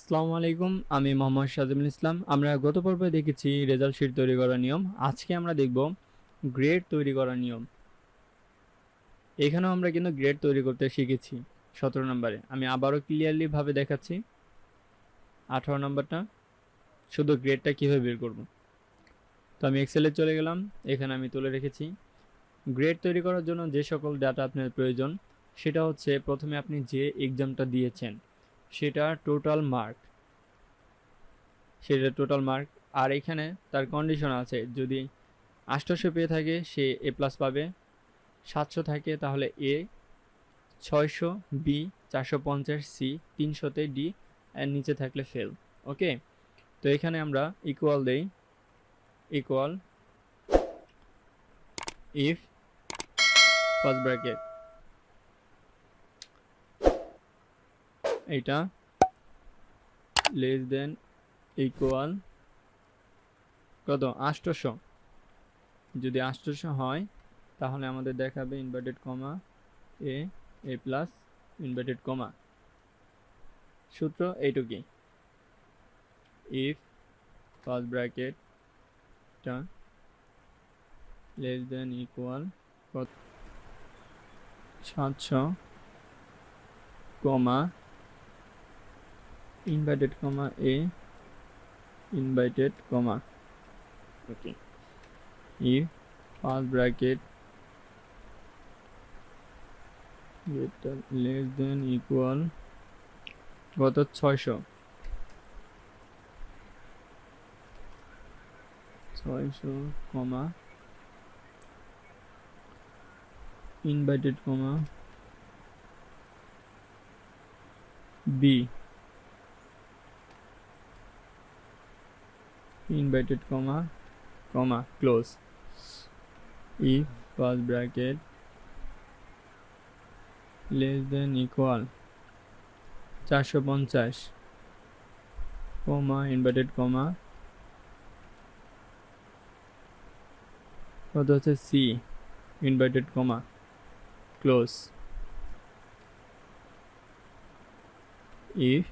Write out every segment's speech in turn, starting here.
আসসালামু আলাইকুম, আমি মোহাম্মদ সাজিমুল ইসলাম। আমরা গত পর্বে দেখেছি রেজাল্ট শিট তৈরি করার নিয়ম। আজকে আমরা দেখব গ্রেড তৈরি করার নিয়ম। এখানেও আমরা কিন্তু গ্রেড তৈরি করতে শিখেছি 17 নম্বরে। আমি আবারও ক্লিয়ারলি ভাবে দেখাচ্ছি 18 নম্বরটা, শুধু গ্রেডটা কীভাবে বের করব। তো আমি এক্সেলে চলে গেলাম, এখানে আমি তুলে রেখেছি গ্রেড তৈরি করার জন্য যে সকল ডাটা আপনার প্রয়োজন। সেটা হচ্ছে প্রথমে আপনি যে এক্সামটা দিয়েছেন সেটা টোটাল মার্ক, আর এখানে তার কন্ডিশন আছে, যদি 800 পেয়ে থাকে সে এ প্লাস পাবে, 700 থাকে তাহলে এ, 600 বি, 450 সি, 300তে ডি, এর নিচে থাকলে ফেল। ওকে, তো এখানে আমরা ইকুয়াল দেই, ইকুয়াল ইফ ফার্স্ট ব্র্যাকেট এটা লেস দেন ইকুয়াল কত 800। যদি 800 হয় তাহলে আমাদের দেখাবে inverted comma A, A plus, inverted comma. সূত্র এইটুকুই, ইফ ফার্স্ট ব্র্যাকেটটা less then equal 700 comma inverted comma A, inverted comma. Okay, if first bracket less then equal কত 600 comma inverted comma B, inverted comma comma close. if first bracket less then equal 450 comma inverted comma কত হচ্ছে C, inverted comma close. if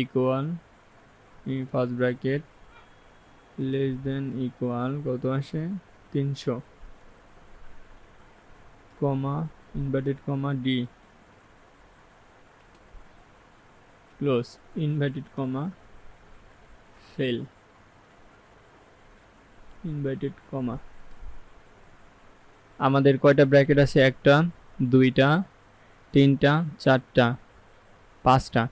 equal first bracket less then equal কত আসে 300 comma inverted comma D, close, inverted comma fail, inverted comma. আমাদের কয়টা bracket আছে? একটা, দুইটা, তিনটা, চারটা, পাঁচটা।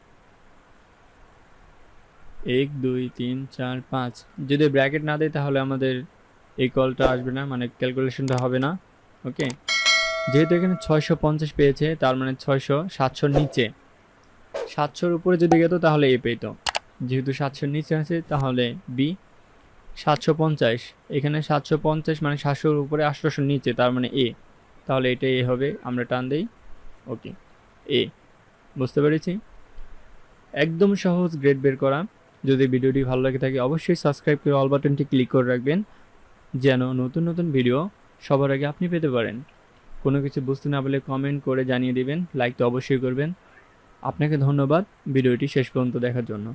1 2 3 4 5। যদি ব্র্যাকেট না দেয় তাহলে আমাদের এই কলটা আসবে না, মানে ক্যালকুলেশনটা হবে না। ওকে, যেহেতু এখানে 650 পেয়েছে তার মানে 600 700 নিচে, 700-র উপরে যদি যেত তাহলে এ পেত। যেহেতু 700-র নিচে আছে তাহলে বি। 750, এখানে 750 মানে 700-র উপরে 800-র নিচে, তার মানে এ, তাহলে এটা এ হবে। আমরা টান দেই, ওকে, এ। বুঝতে পেরেছি? একদম সহজ গ্রেড বের করা। যদি ভিডিওটি ভালো লাগে থাকে অবশ্যই সাবস্ক্রাইব করে অল বাটনটি ক্লিক করে রাখবেন, যেন নতুন নতুন ভিডিও সবার আগে আপনি পেতে পারেন। কোনো কিছু বুঝতে না পারলে কমেন্ট করে জানিয়ে দিবেন, লাইক তো অবশ্যই করবেন। আপনাকে ধন্যবাদ ভিডিওটি শেষ পর্যন্ত দেখার জন্য।